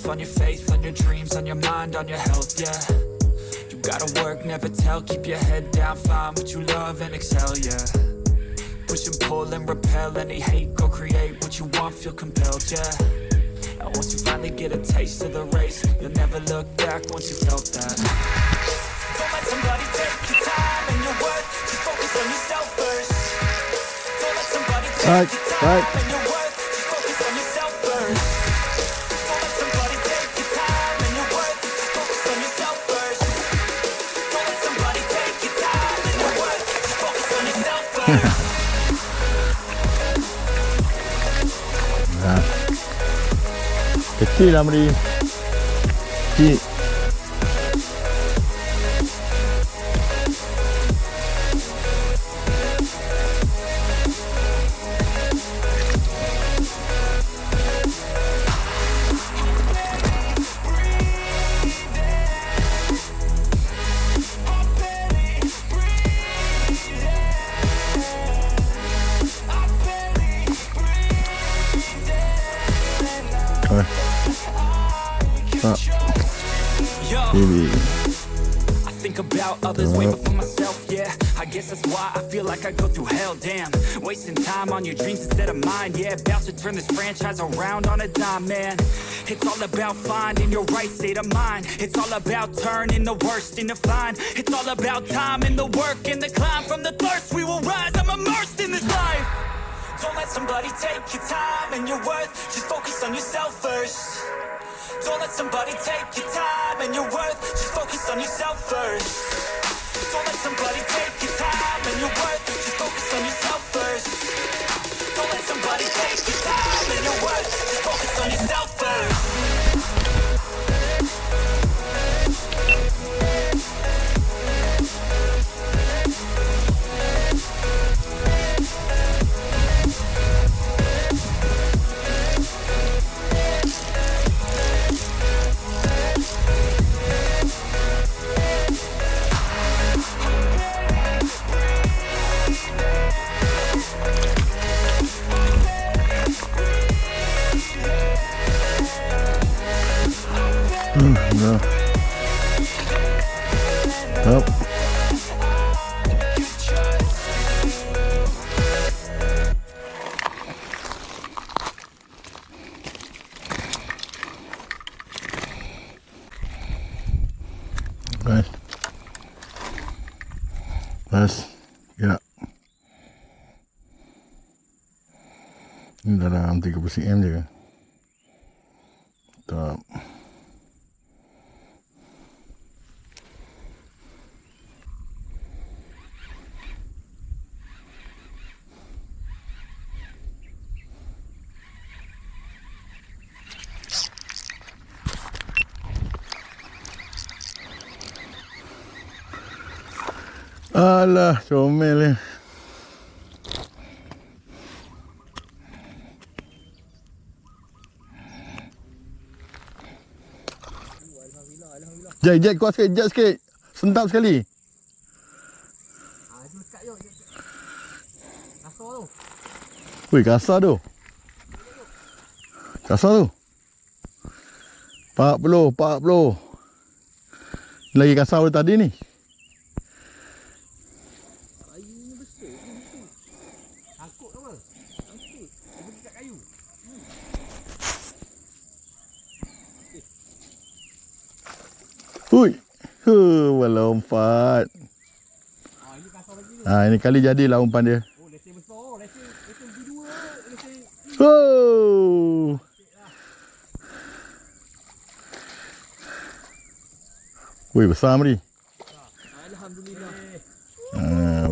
yourself, on your faith, on your dreams, on your mind, on your health, yeah. You gotta work, never tell, keep your head down, find what you love and excel, yeah. Push and pull and repel any hate, go create what you want, feel compelled, yeah. And once you finally get a taste of the race, you'll never look back once you felt that. Don't let somebody take your time and your worth, just focus on yourself first. Don't let somebody take your time and your worth, just focus on yourself first. Don't let somebody take your time and your worth, just focus on yourself first. Don't let somebody take your time and your worth, just focus on yourself first. Kecil lah Meri. Kecil. Yo, I think about others way before myself, yeah. I guess that's why I feel like I go through hell, damn. Wasting time on your dreams instead of mine, yeah. About to turn this franchise around on a dime, man. It's all about finding your right state of mind. It's all about turning the worst into fine. It's all about time and the work and the climb. From the thirst we will rise, I'm immersed in this life. Don't let somebody take your time and your worth, just focus on yourself first. Don't let somebody take your time and your worth, just focus on yourself first. Don't let somebody take your time and your worth, just focus on yourself first. Don't let somebody take your time and your worth, just focus on yourself first. No. Up. Right. Bas. Gerak. Ini dalam 30 cm je kan. Tak. Alah, comel ni. Jai, kuat sikit, jat sikit. Sentap sekali. Wih, kasar tu. Kasar tu. 40. Lagi kasar dari tadi ni. Hui, melompat. Ini kali jadilah umpan dia. Oh, lesen besar. Lesen B2. Lesen. Oh. Wih, besar Meri. Alhamdulillah.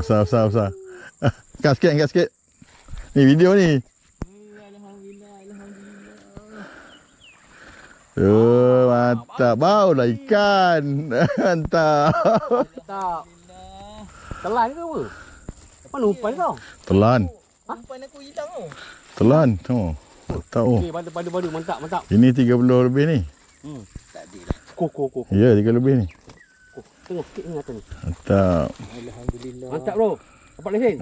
Besar. Angkat sikit. Ni video ni. Mantap. Baulah ikan. Mantap. Telan ke apa? Mana umpan kau? Telan. Umpan aku hilang tau. Telan. Tengok. Tak oh. Okey, pada. Mantap. Ini 30 lebih ni. Tak ada dah. Kok. Ya, 3 lebih ni. Tengok sikit ni atas ni. Mantap. Alhamdulillah. Mantap bro. Dapat lesen.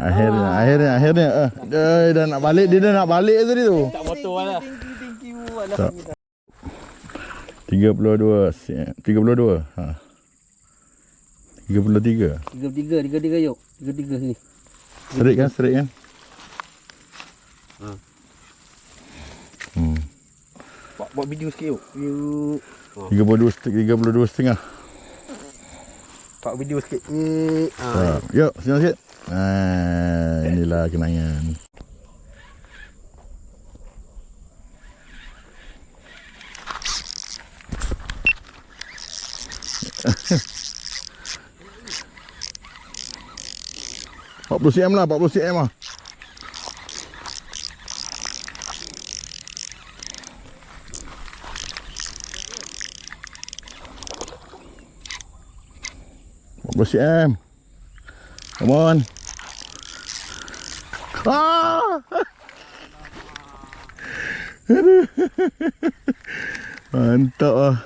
Akhirnya. Dia dah nak balik. Dia dah nak balik tadi tu. Tak motor lah. Thank you. Alhamdulillah. 32 siap. 32. Ha. 33. 33 yuk. 33 sini. Serik kan? Ha. Hmm. Buat video sikit yuk. Yuk. 32 setengah. Buat video sikit. Ha. Yuk, senyum sikit. Inilah kenangan. cm lah, 40 cm lah. cm. Come on. Ah! Aduh. Mantap lah.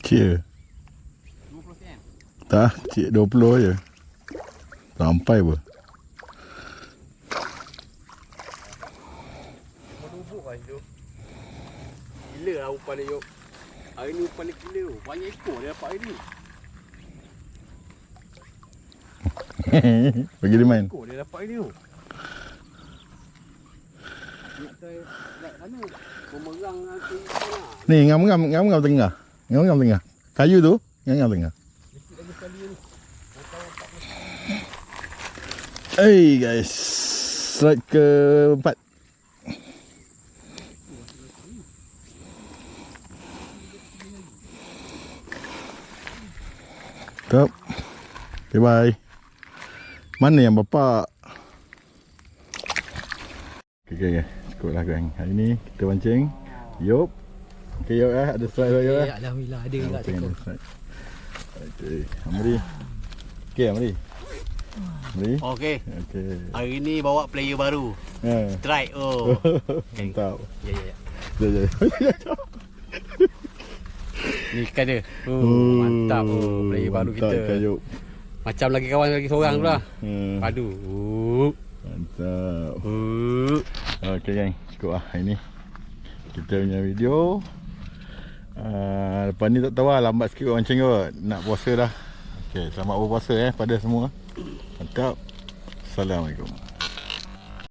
Cik 20 cm. tak, cik 20 je. Sampai apa? Bubuk kan tu. Gila lah umpan dia yuk. Hari ni umpan dia gila tu. Banyak ekor dia dapat hari ni. Bagi dia main. Ekor dia dapat hari ni tu. Nak try kat mana? Memerang nanti sana. Ni ngam-ngam tengah. Ngam-ngam tengah. Kayu tu, ngam-ngam tengah. Sikit lagi sekali ni. Hey guys, strike ke-4. Top. Okay, bye. Mana yang bapak? Okay. Cukup lah gang. Hari ni kita pancing. Yup. Okay, Yup ada strike lagi lah. Alhamdulillah ada juga cukup. Okay, Amri. Okay, Amri. Okey. Okay. Hari ni bawa player baru. Strike. Oh. Mantap. Ya. Ya. Ni ikan dia. Mantap. Player baru kita. Kayu. Macam lagi kawan lagi seorang pula. Padu. Mantap. Okay gang, cukup lah hari ni kita punya video. Lepas ni tak tahu lah, lambat sikit macam kot. Nak puasa dah. Okay, selamat berpuasa pada semua. Mantap. Assalamualaikum.